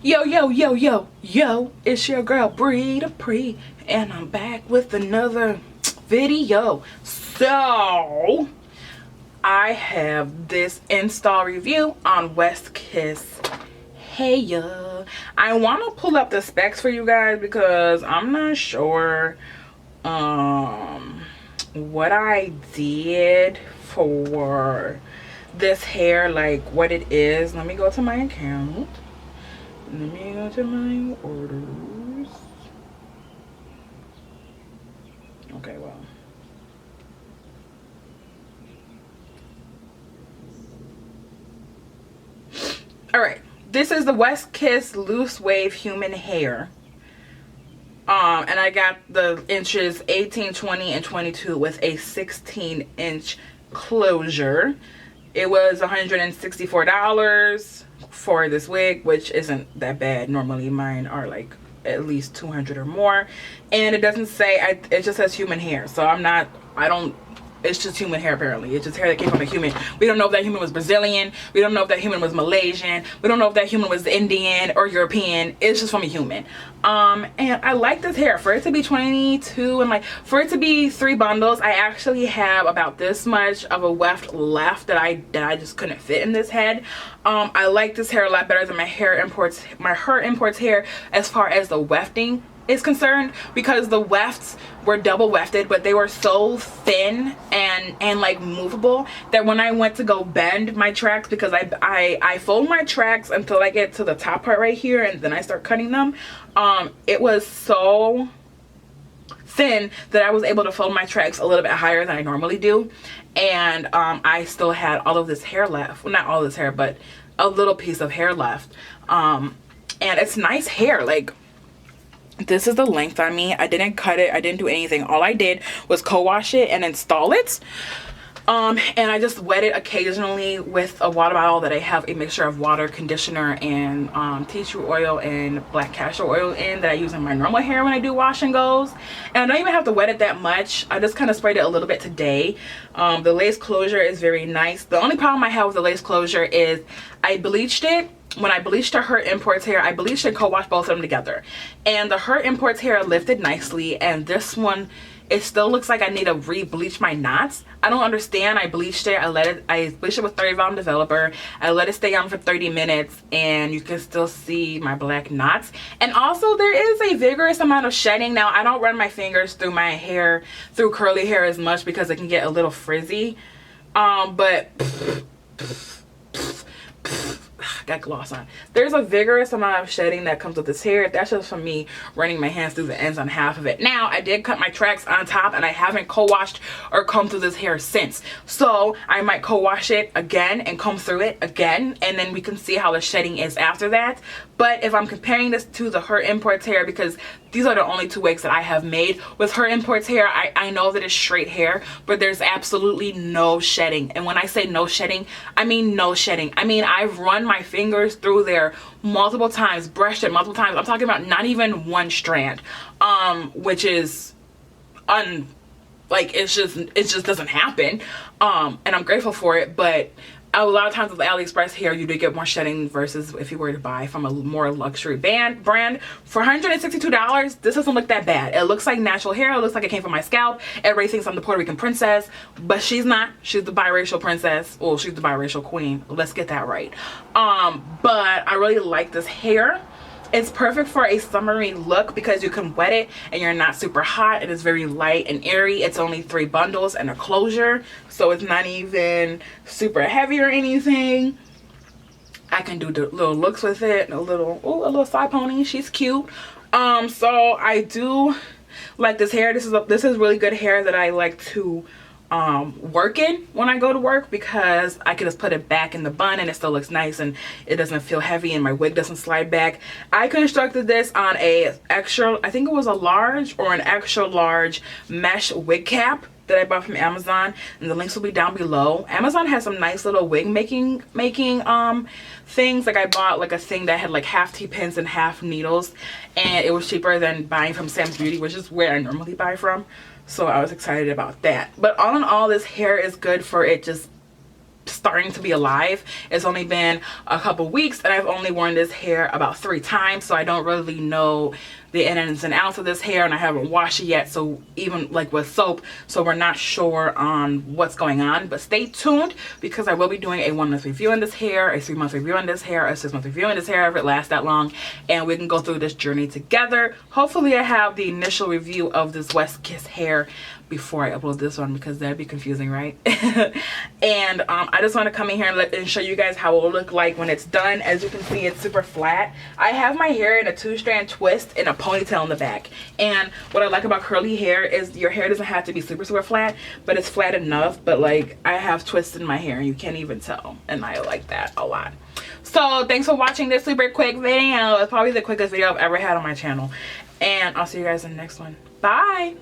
Yo, yo, yo, yo, yo, it's your girl Bree the Pre, and I'm back with another video. So, I have this install review on West Kiss. Hey, ya. I want to pull up the specs for you guys because I'm not sure what I did for this hair, like what it is. Let me go to my account. Let me go to my orders. Okay, well. Alright. This is the West Kiss Loose Wave Human Hair. And I got the inches 18, 20, and 22 with a 16-inch closure. It was $164 for this wig, which isn't that bad. Normally mine are like at least 200 or more, and it doesn't say, it just says human hair, so it's just human hair. Apparently it's just hair that came from a human. We don't know if that human was Brazilian, we don't know if that human was Malaysian, we don't know if that human was Indian or European. It's just from a human. And I like this hair for it to be 22, and like for it to be 3 bundles. I actually have about this much of a weft left that I just couldn't fit in this head. I like this hair a lot better than my Hare Imports hair as far as the wefting is concerned, because the wefts were double wefted, but they were so thin and like movable that when I went to go bend my tracks, because I fold my tracks until I get to the top part right here and then I start cutting them, it was so thin that I was able to fold my tracks a little bit higher than I normally do, and I still had all of this hair left. Well, not all this hair, but a little piece of hair left. And it's nice hair. Like, this is the length on me. I didn't cut it, I didn't do anything. All I did was co-wash it and install it. And I just wet it occasionally with a water bottle that I have a mixture of water, conditioner, and tea tree oil and black castor oil in, that I use in my normal hair when I do wash and goes. And I don't even have to wet it that much. I just kind of sprayed it a little bit today. The lace closure is very nice. The only problem I have with the lace closure is I bleached it. When I bleached the Hare Imports hair, I bleached and co-washed both of them together, and the Hare Imports hair lifted nicely, and this one, it still looks like I need to re-bleach my knots. I don't understand. I bleached it, I bleached it with 30 volume developer, I let it stay on for 30 minutes, and you can still see my black knots. And also there is a vigorous amount of shedding. Now, I don't run my fingers through my hair, through curly hair as much, because it can get a little frizzy, but got gloss on. There's a vigorous amount of shedding that comes with this hair. That's just from me running my hands through the ends on half of it. Now, I did cut my tracks on top, and I haven't co-washed or combed through this hair since, so I might co-wash it again and comb through it again, and then we can see how the shedding is after that. But if I'm comparing this to the Hare Imports hair, because these are the only 2 wigs that I have made with Hare Imports hair, I know that it's straight hair, but there's absolutely no shedding. And when I say no shedding, I mean no shedding. I mean, I've run my fingers through there multiple times, brushed it multiple times. I'm talking about not even 1 strand, which is like, it just doesn't happen. And I'm grateful for it, but a lot of times with Aliexpress hair, you do get more shedding versus if you were to buy from a more luxury brand. For $162, this doesn't look that bad. It looks like natural hair. It looks like it came from my scalp. Everybody thinks I'm the Puerto Rican princess, but she's not. She's the biracial princess. Well, she's the biracial queen. Let's get that right. But I really like this hair. It's perfect for a summery look because you can wet it and you're not super hot. It is very light and airy. It's only 3 bundles and a closure, so it's not even super heavy or anything. I can do the little looks with it. A little side pony. She's cute. So I do like this hair. This is really good hair that I like to work in when I go to work, because I can just put it back in the bun and it still looks nice and it doesn't feel heavy and my wig doesn't slide back. I constructed this on a extra, I think it was a large or an extra large mesh wig cap that I bought from Amazon, and the links will be down below. Amazon has some nice little wig making things. Like, I bought like a thing that had like half T-pins and half needles, and it was cheaper than buying from Sam's Beauty, which is where I normally buy from. So I was excited about that. But all in all, this hair is good for it just starting to be alive. It's only been a couple weeks and I've only worn this hair about 3 times, so I don't really know the ins and outs of this hair, and I haven't washed it yet, so even like with soap, so we're not sure on what's going on. But stay tuned, because I will be doing a 1 month review on this hair, a 3 month review on this hair, a 6 month review on this hair if it lasts that long, and we can go through this journey together. Hopefully I have the initial review of this West Kiss hair before I upload this one, because that'd be confusing, right? And I just want to come in here and show you guys how it will look like when it's done. As you can see, it's super flat. I have my hair in a 2-strand twist in a ponytail in the back, and what I like about curly hair is your hair doesn't have to be super flat, but it's flat enough. But like, I have twists in my hair and you can't even tell, and I like that a lot. So thanks for watching this super quick video. It's probably the quickest video I've ever had on my channel, and I'll see you guys in the next one. Bye.